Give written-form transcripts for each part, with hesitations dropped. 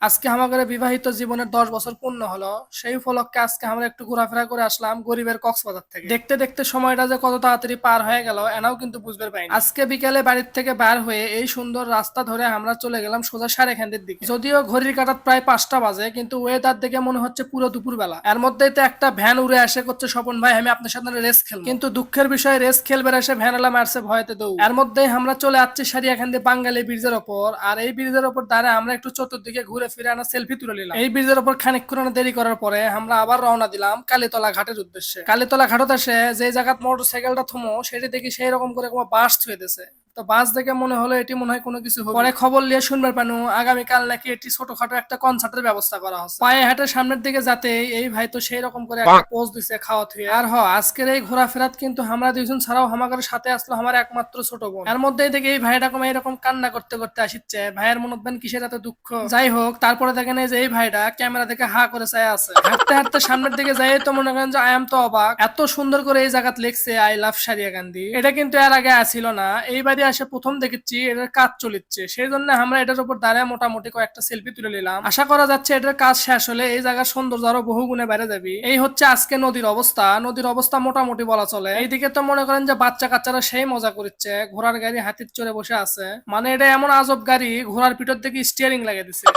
আজকে আমাদের বিবাহিত জীবনের 10 বছর পূর্ণ হলো। সেই উপলক্ষে আজকে আমরা একটু ঘোরাফেরা করে আসলাম গরিবের কক্সবাজার থেকে। দেখতে দেখতে সময়টা যে কত তাড়াতাড়ি পার হয়ে গেল এনাও কিন্তু বুঝতে পারিনি। আজকে বিকেলে বাড়ির থেকে বের হয়ে এই সুন্দর রাস্তা ধরে আমরা চলে গেলাম সোজা সারেখান্দির দিকে। যদিও ঘড়ির কাঁটার প্রায় 5টা বাজে, কিন্তু ওয়েদার দেখে মনে হচ্ছে পুরো দুপুর বেলা। এর মধ্যেই তো একটা ভ্যান উড়ে আসে, করছে স্বপন ভাই আমি আপনার সাথে রেস খেলবো। কিন্তু দুঃখের বিষয় রেস খেলবে এসে ভ্যান এলা মারছে ভয়তে দৌড়। এর মধ্যেই আমরা চলে যাচ্ছি সারিয়াখান্দি বাঙালি ব্রিজের ওপর। আর এই ব্রিজের ওপর দাঁড়ায় আমরা একটু চতুর্দিকে ঘুরে ফিরে আনা সেলফি তুলে নিলাম। এই ব্রিজের উপর খানিকক্ষণ দেরি করার পরে আমরা আবার রওনা দিলাম কালীতলা ঘাটের উদ্দেশ্যে। কালীতলা ঘাটত এসে যে জায়গাত মোটর সাইকেলটা থমো সেটি দেখি সেই রকম করে কোনো বাস ছুঁয়ে দিছে। তো বাস দেখে মনে হলো এটি মনে হয় কোনো কিছু হবে। পরে খবর নিয়ে শুনবার পানু আগামীকাল নাকি এটি ছোটখাটো একটা কনসার্টের ব্যবস্থা করা হচ্ছে। পায়ে হাটের সামনের দিকে যাতে এই ভাই তো সেই রকম করে একটা পোজ দিছে খাওয়া থুয়ে। আর আজকের এই ঘোরাফেরাত কিন্তু আমরা দুইজন ছাড়াও আমাদের সাথে আসলো আমার একমাত্র ছোট বোন। এর মধ্যেই দেখে এই ভাইটা কম এইরকম কান্না করতে করতে আসিচ্ছে। ভাইয়ের মনত কিসের এত দুঃখ। যাই হোক, তারপরে দেখেন এই যে এই ভাইটা ক্যামেরা দেখে হা করে চাই আছে। হাঁটতে হাঁটতে সামনের দিকে যাই তো মনে করেন যে আই এম তো অবাক, এত সুন্দর করে এই জায়গাত লিখছে আই লাভ সারিয়াকান্দি। এটা কিন্তু এর আগে আসিল না, এইবারই আসে প্রথম দেখেছি এটার কাজ চলিচ্ছে। সেই জন্য আমরা এটার উপর দাঁড়ায় মোটামুটি কয়েকটা সেলফি তুলে নিলাম। আশা করা যাচ্ছে এটার কাজ শেষ হলে এই জায়গার সৌন্দর্য আরো বহু গুণে বেড়ে যাবে। এই হচ্ছে আজকে নদীর অবস্থা। নদীর অবস্থা মোটামুটি বলা চলে। এইদিকে তো মনে করেন যে বাচ্চা কাচ্চারা সেই মজা করছে, ঘোড়ার গাড়ি হাতির চড়ে বসে আছে। মানে এটা এমন আজব গাড়ি, ঘোড়ার পিঠর থেকে স্টিয়ারিং লাগিয়ে দিছে।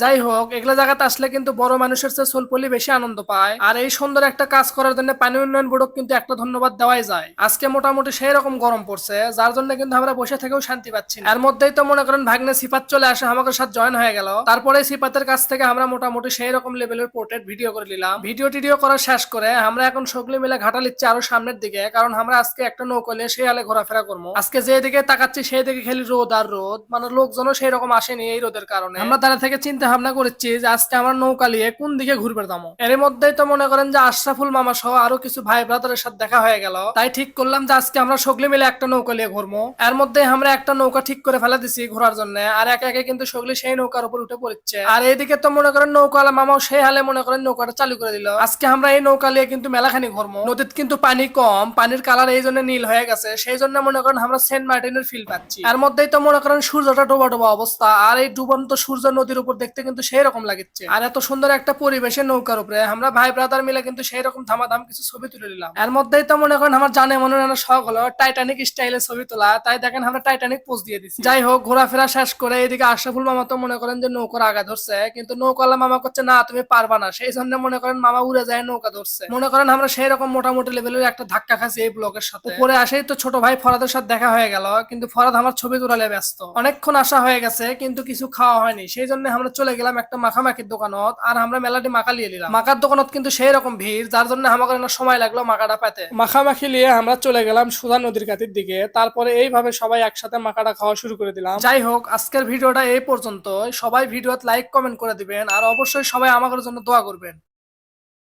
যাই হোক, এগুলা জায়গাতে আসলে কিন্তু বড় মানুষের চেয়ে সোলপলি বেশি আনন্দ পায়। আর এই সুন্দর একটা কাজ করার জন্য পানি উন্নয়ন বোর্ডক কিন্তু একটা ধন্যবাদ দেওয়াই যায়। আজকে মোটামুটি সেই রকম গরম পড়ছে, যার জন্য কিন্তু আমরা বসে থেকেও শান্তি পাচ্ছি না। এর মধ্যেই তো মনে করেন ভাগ্নে সিফাত চলে আসে, আমাদের সাথে জয়েন হয়ে গেল। তারপরে সিফাতের কাছ থেকে আমরা মোটামুটি সেই রকম লেভেলের পোর্ট্রেট ভিডিও করে নিলাম। ভিডিও টিডিও করা শেষ করে আমরা এখন সকলে মিলে ঘাটা লিচ্ছি আরো সামনের দিকে, কারণ আমরা আজকে একটা নৌকা নিয়ে সেই হালে ঘোরাফেরা করবো। আজকে যে দিকে তাকাচ্ছি সেই দিকে খালি রোদ আর রোদ, মানে লোকজনও সেই রকম আসেনি এই রোদের কারণে। আমরা তারা থেকে চিন্তা ভাবনা করেছি যে আজকে আমার নৌকা নিয়ে কোন দিকে ঘুরবে দামো। এর মধ্যেই তো মনে করেন যে আশরাফুল মামা সহ আরো কিছু ভাই ব্রাদারের সাথে দেখা হয়ে গেল। তাই ঠিক করলাম যে আজকে আমরা সকলে মিলে একটা নৌকা নিয়ে ঘুরবো। এর মধ্যে আমরা একটা নৌকা ঠিক করে ফেলে দিছি ঘোরার জন্য। আর একে একে কিন্তু সকলে সেই নৌকার উপর উঠে পড়ছে। আর এইদিকে তো মনে করেন নৌকাওয়ালা মামাও সেই হালে মনে করেন নৌকাটা চালু করে দিল। আজকে আমরা এই নৌকা নিয়ে কিন্তু মেলাখানি ঘুরবো। নদীত কিন্তু পানি কম, পানির কালার এই জন্য নীল হয়ে গেছে। সেই জন্য মনে করেন আমরা সেন্ট মার্টিনের ফিল পাচ্ছি। এর মধ্যেই তো মনে করেন সূর্যটা ডোবা ডোবা অবস্থা। আর এই ডুবন্ত সূর্য নদীর উপর দেখতে কিন্তু সেই রকম লাগছে। আর এত সুন্দর একটা পরিবেশে নৌকার উপরে আমরা ভাই ব্রাদার মিলে কিন্তু সেই রকম ধামাধাম কিছু ছবি তুলে নিলাম। এর মধ্যেই তো মনে করেন আমার জানে মনে শখ হলো টাইটানিক স্টাইলে ছবি তোলা। তাই দেখেন আমরা টাইটানিক পোজ দিয়ে দিচ্ছি। যাই হোক, ঘোরাফেরা শেষ করে এদিকে আশরাফুল মামা তো মনে করেন যে নৌকার আগা ধরছে, কিন্তু নৌকাওয়ালা মামা করছে না তুমি পারবা না। সেই জন্য মনে করেন মামা উড়ে যায় নৌকা ধরছে। মনে করেন আমরা সেই রকম মোটামুটি লেভেলের একটা ধাক্কা খাচ্ছি এই ব্লকের সাথে। উপরে আসেই তো ছোট ভাই ফরাদের সাথে দেখা হয়ে গেল, কিন্তু ফরাদ আমার ছবি তোলালে ব্যস্ত। অনেকক্ষণ আসা হয়ে গেছে কিন্তু কিছু খাওয়া হয়নি। সেই জন্য আমরা চলে গেলাম একটা মাখামাখির দোকানত। আর আমরা মেলাটি মাখা লিয়ে নিলাম। মাখার দোকানত কিন্তু সেই রকম ভিড়, যার জন্য আমাকে সময় লাগলো মাখাটা পেতে। মাখামাখি নিয়ে আমরা চলে গেলাম সুধা নদীর কাতির দিকে। তারপরে এইভাবে সবাই একসাথে মাখাটা খাওয়া শুরু করে দিলাম। যাই হোক, আজকের ভিডিওটা এই পর্যন্ত। সবাই ভিডিওতে লাইক কমেন্ট করে দিবেন, আর অবশ্যই সবাই আমাদের জন্য দোয়া করবেন।